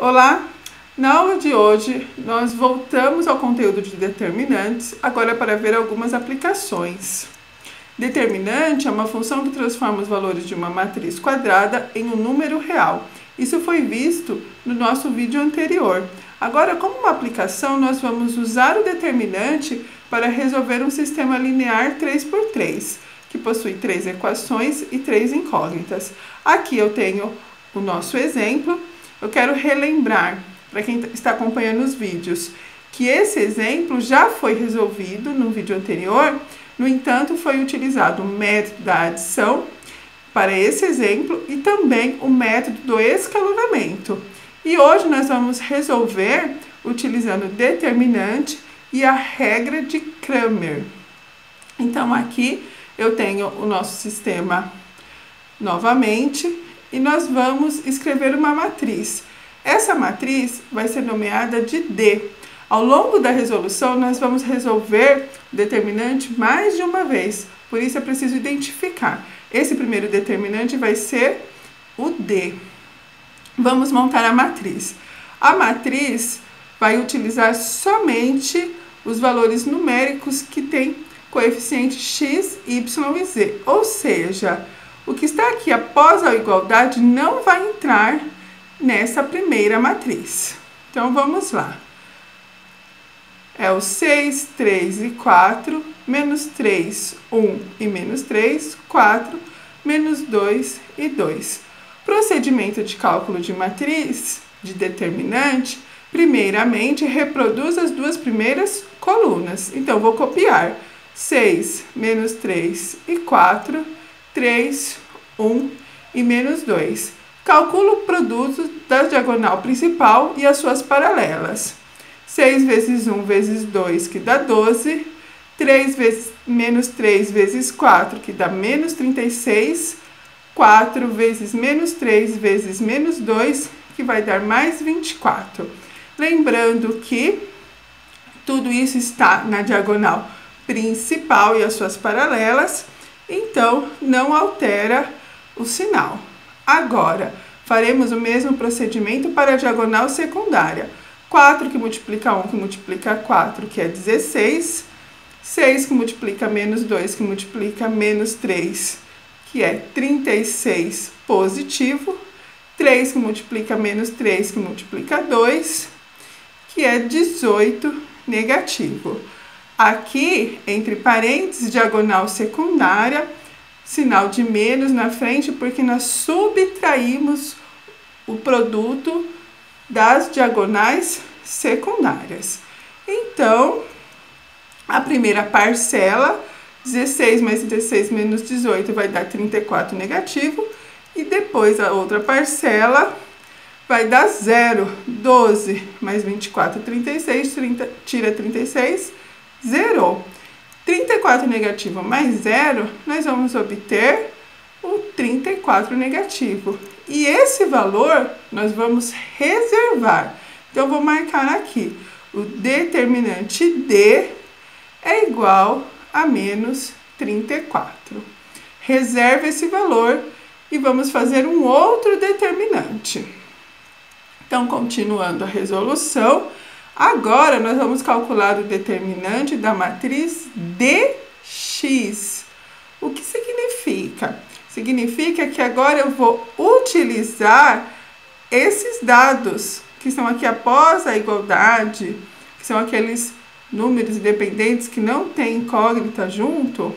Olá! Na aula de hoje, nós voltamos ao conteúdo de determinantes, agora para ver algumas aplicações. Determinante é uma função que transforma os valores de uma matriz quadrada em um número real. Isso foi visto no nosso vídeo anterior. Agora, como uma aplicação, nós vamos usar o determinante para resolver um sistema linear 3×3, que possui 3 equações e 3 incógnitas. Aqui eu tenho o nosso exemplo. Eu quero relembrar, para quem está acompanhando os vídeos, que esse exemplo já foi resolvido no vídeo anterior. No entanto, foi utilizado o método da adição para esse exemplo e também o método do escalonamento. E hoje nós vamos resolver utilizando o determinante e a regra de Cramer. Então, aqui eu tenho o nosso sistema novamente e nós vamos escrever uma matriz. Essa matriz vai ser nomeada de D. Ao longo da resolução, nós vamos resolver o determinante mais de uma vez. Por isso, é preciso identificar. Esse primeiro determinante vai ser o D. Vamos montar a matriz. A matriz vai utilizar somente os valores numéricos que têm coeficiente x, y e z. Ou seja, o que está aqui após a igualdade não vai entrar nessa primeira matriz. Então, vamos lá. É o 6, 3 e 4, menos 3, 1 e menos 3, 4, menos 2 e 2. Procedimento de cálculo de matriz, de determinante, primeiramente reproduz as duas primeiras colunas. Então, vou copiar 6, menos 3 e 4, 3, 1 e menos 2. Calculo o produto da diagonal principal e as suas paralelas. 6 vezes 1 vezes 2, que dá 12. 3 vezes menos 3 vezes 4, que dá menos 36. 4 vezes menos 3 vezes menos 2, que vai dar mais 24. Lembrando que tudo isso está na diagonal principal e as suas paralelas, então não altera o sinal. Agora, faremos o mesmo procedimento para a diagonal secundária. 4 que multiplica 1 que multiplica 4, que é 16. 6 que multiplica menos 2 que multiplica menos 3, que é 36 positivo. 3 que multiplica menos 3 que multiplica 2, que é 18 negativo. Aqui, entre parênteses, diagonal secundária, sinal de menos na frente, porque nós subtraímos o produto das diagonais secundárias. Então, a primeira parcela, 16 mais 16 menos 18, vai dar 34 negativo. E depois a outra parcela vai dar 0. 12 mais 24, 36, tira 36, zerou. 34 negativo mais 0, nós vamos obter o 34 negativo. E esse valor nós vamos reservar. Então, eu vou marcar aqui. O determinante D é igual a menos 34. Reserve esse valor e vamos fazer um outro determinante. Então, continuando a resolução, agora nós vamos calcular o determinante da matriz dx. O que significa? Significa que agora eu vou utilizar esses dados que estão aqui após a igualdade, que são aqueles números independentes que não tem incógnita junto.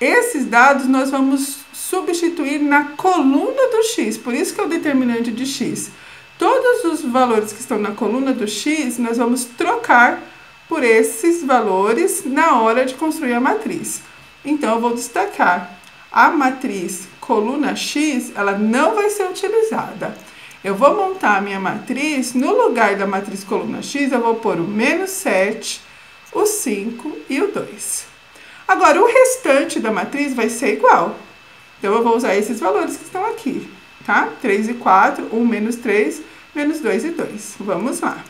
Esses dados nós vamos substituir na coluna do x, por isso que é o determinante de x. Todos os valores que estão na coluna do x, nós vamos trocar por esses valores na hora de construir a matriz. Então, eu vou destacar a matriz coluna x, ela não vai ser utilizada. Eu vou montar a minha matriz, no lugar da matriz coluna x, eu vou pôr o menos 7, o 5 e o 2. Agora, o restante da matriz vai ser igual. Então, eu vou usar esses valores que estão aqui, tá? 3 e 4, 1 menos 3, menos 2 e 2. Vamos lá.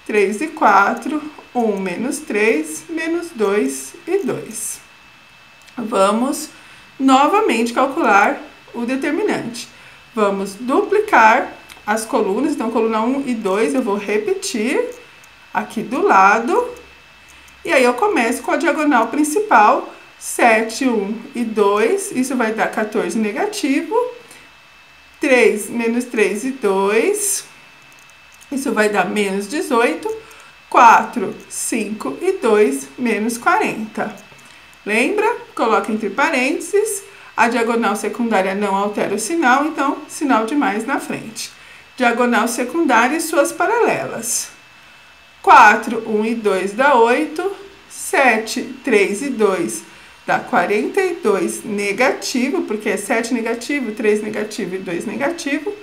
3 e 4, 1 menos 3, menos 2 e 2. Vamos novamente calcular o determinante. Vamos duplicar as colunas, então coluna 1 e 2 eu vou repetir aqui do lado. E aí eu começo com a diagonal principal, 7, 1 e 2, isso vai dar 14 negativo. 3 menos 3 e 2, isso vai dar menos 18. 4, 5 e 2, menos 40. Lembra? Coloca entre parênteses. A diagonal secundária não altera o sinal, então sinal de mais na frente. Diagonal secundária e suas paralelas. 4, 1 e 2 dá 8. 7, 3 e 2 dá 42 negativo, porque é 7 negativo, 3 negativo e 2 negativo.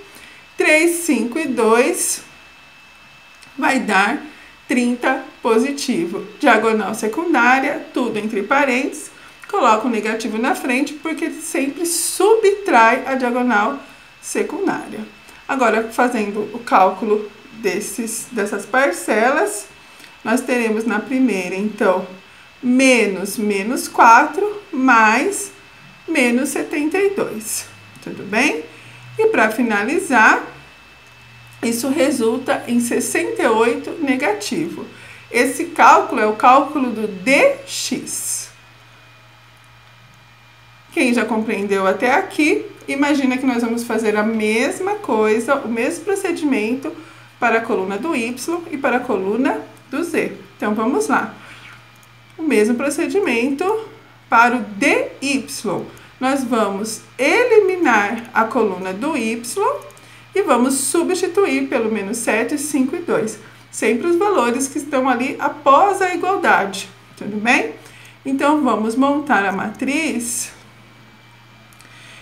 3, 5 e 2 vai dar 30 positivo. Diagonal secundária, tudo entre parênteses. Coloca o negativo na frente, porque sempre subtrai a diagonal secundária. Agora, fazendo o cálculo dessas parcelas, nós teremos na primeira, então, menos 4 mais menos 72. Tudo bem? E para finalizar, isso resulta em 68 negativo. Esse cálculo é o cálculo do dx. Quem já compreendeu até aqui, imagina que nós vamos fazer a mesma coisa, o mesmo procedimento para a coluna do y e para a coluna do z. Então, vamos lá. O mesmo procedimento para o dy. Nós vamos eliminar a coluna do y e vamos substituir pelo menos 7, 5 e 2. Sempre os valores que estão ali após a igualdade. Tudo bem? Então, vamos montar a matriz.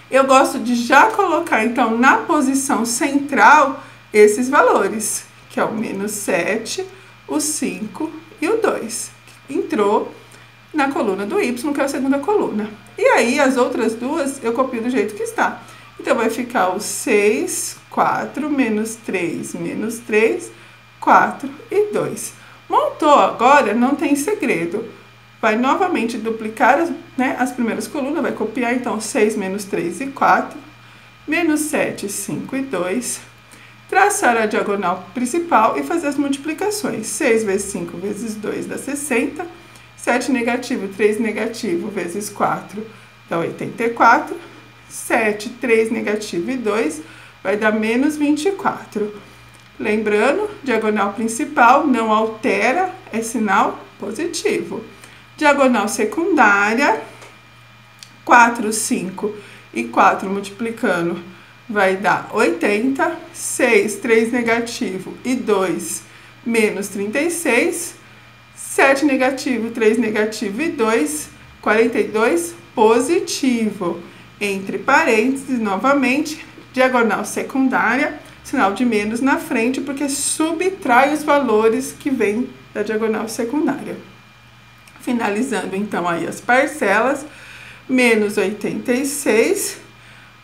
Eu gosto de já colocar, então, na posição central, esses valores, que é o menos 7, o 5 e o 2. Entrou na coluna do y, que é a segunda coluna. E aí, as outras duas, eu copio do jeito que está. Então, vai ficar o 6, 4, menos 3, 4 e 2. Montou agora, não tem segredo. Vai novamente duplicar as primeiras colunas, vai copiar, então, 6 menos 3 e 4, menos 7, 5 e 2, traçar a diagonal principal e fazer as multiplicações. 6 vezes 5 vezes 2 dá 60, 7 negativo, 3 negativo vezes 4 dá 84, 7, 3 negativo e 2 vai dar menos 24. Lembrando, diagonal principal não altera, é sinal positivo. Diagonal secundária, 4, 5 e 4 multiplicando vai dar 80, 6, 3 negativo e 2 menos 36, 7 negativo, 3 negativo e 2, 42 positivo. Entre parênteses, novamente, diagonal secundária, sinal de menos na frente, porque subtrai os valores que vêm da diagonal secundária. Finalizando, então, aí as parcelas, menos 86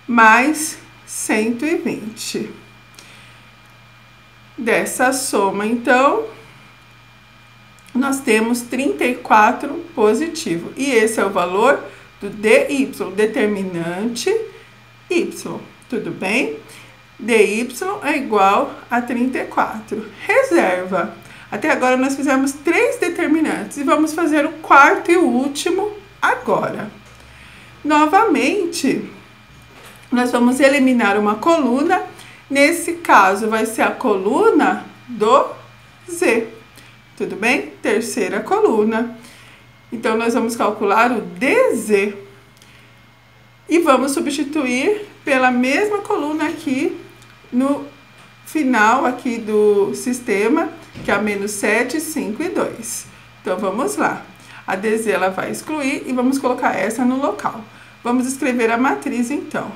mais 120. Dessa soma, então, nós temos 34 positivo. E esse é o valor do dy, determinante y. Tudo bem? dy é igual a 34. Reserva. Até agora nós fizemos 3 determinantes e vamos fazer o quarto e o último agora. Novamente, nós vamos eliminar uma coluna. Nesse caso, vai ser a coluna do z. Tudo bem? Terceira coluna. Então, nós vamos calcular o dz. E vamos substituir pela mesma coluna aqui no final aqui do sistema, que é a menos 7, 5 e 2. Então, vamos lá. A dz ela vai excluir e vamos colocar essa no local. Vamos escrever a matriz, então.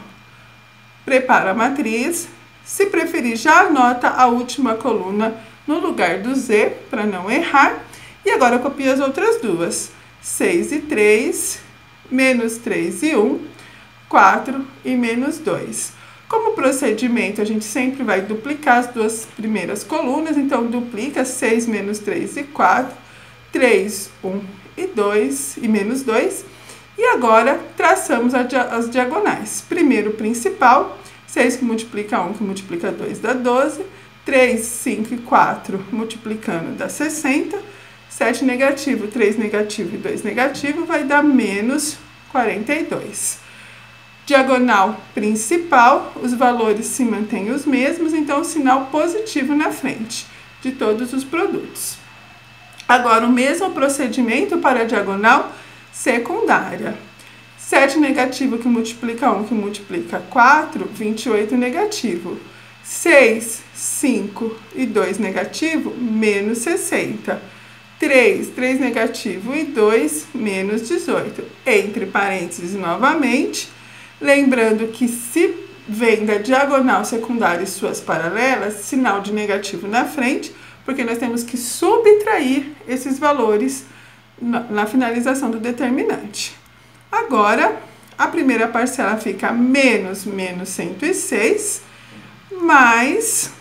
Prepara a matriz. Se preferir, já anota a última coluna no lugar do z, para não errar. E agora, copia as outras duas. 6 e 3, menos 3 e 1, 4 e menos 2. Como procedimento, a gente sempre vai duplicar as duas primeiras colunas, então duplica 6 menos 3 e 4, 3, 1 e 2 e menos 2. E agora traçamos as diagonais. Primeiro principal, 6 que multiplica 1 que multiplica 2 dá 12. 3, 5 e 4 multiplicando dá 60. 7 negativo, 3 negativo e 2 negativo vai dar menos 42. Diagonal principal, os valores se mantêm os mesmos, então o sinal positivo na frente de todos os produtos. Agora, o mesmo procedimento para a diagonal secundária. 7 negativo que multiplica 1 que multiplica 4, 28 negativo. 6, 5 e 2 negativo, menos 60. 3 negativo e 2, menos 18. Entre parênteses novamente, lembrando que se vem da diagonal secundária e suas paralelas, sinal de negativo na frente, porque nós temos que subtrair esses valores na finalização do determinante. Agora, a primeira parcela fica menos 106, mais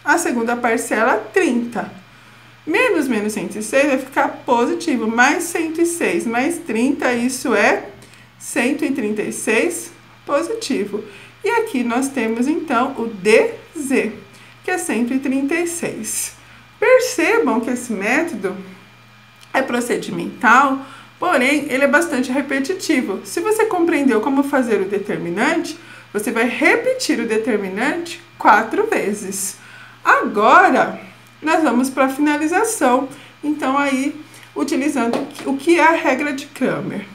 a segunda parcela 30. Menos 106 vai ficar positivo, mais 106, mais 30, isso é 136 positivo. E aqui nós temos então o DZ, que é 136. Percebam que esse método é procedimental, porém ele é bastante repetitivo. Se você compreendeu como fazer o determinante, você vai repetir o determinante 4 vezes. Agora, nós vamos para a finalização. Então, aí, utilizando o que é a regra de Cramer.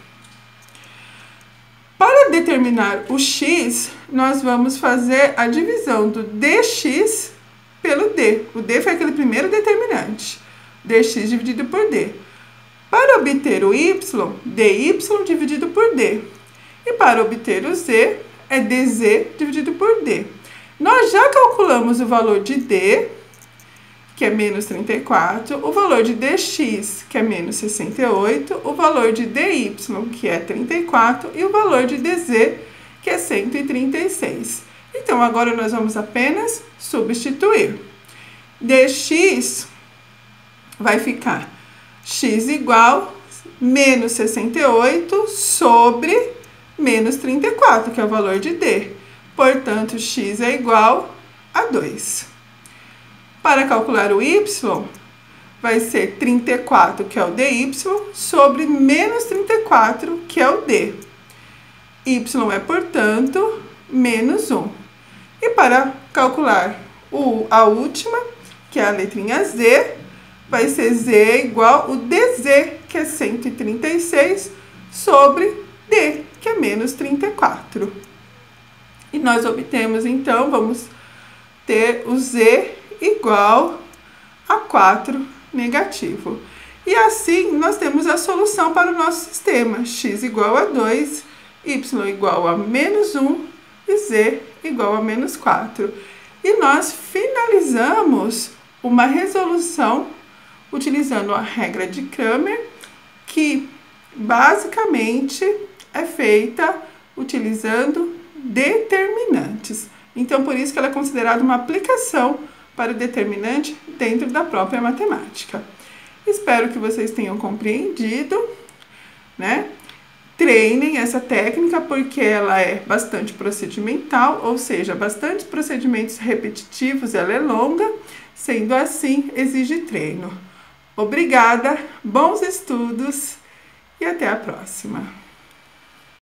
Para determinar o x, nós vamos fazer a divisão do dx pelo d. O d foi aquele primeiro determinante. dx dividido por d. Para obter o y, dy dividido por d. E para obter o z, é dz dividido por d. Nós já calculamos o valor de d, que é menos 34, o valor de dx, que é menos 68, o valor de dy, que é 34, e o valor de dz, que é 136. Então, agora nós vamos apenas substituir. dx vai ficar x igual menos 68 sobre menos 34, que é o valor de d. Portanto, x é igual a 2. Para calcular o y, vai ser 34, que é o dy, sobre menos 34, que é o d. Y é, portanto, menos 1. E para calcular a última, que é a letrinha z, vai ser z igual o dz, que é 136, sobre d, que é menos 34. E nós obtemos, então, vamos ter o z igual a 4 negativo. E assim, nós temos a solução para o nosso sistema. X igual a 2, y igual a menos 1 e z igual a menos 4. E nós finalizamos uma resolução utilizando a regra de Cramer, que basicamente é feita utilizando determinantes. Então, por isso que ela é considerada uma aplicação para o determinante dentro da própria matemática. Espero que vocês tenham compreendido, né? Treinem essa técnica porque ela é bastante procedimental, ou seja, bastante procedimentos repetitivos, ela é longa, sendo assim, exige treino. Obrigada, bons estudos e até a próxima!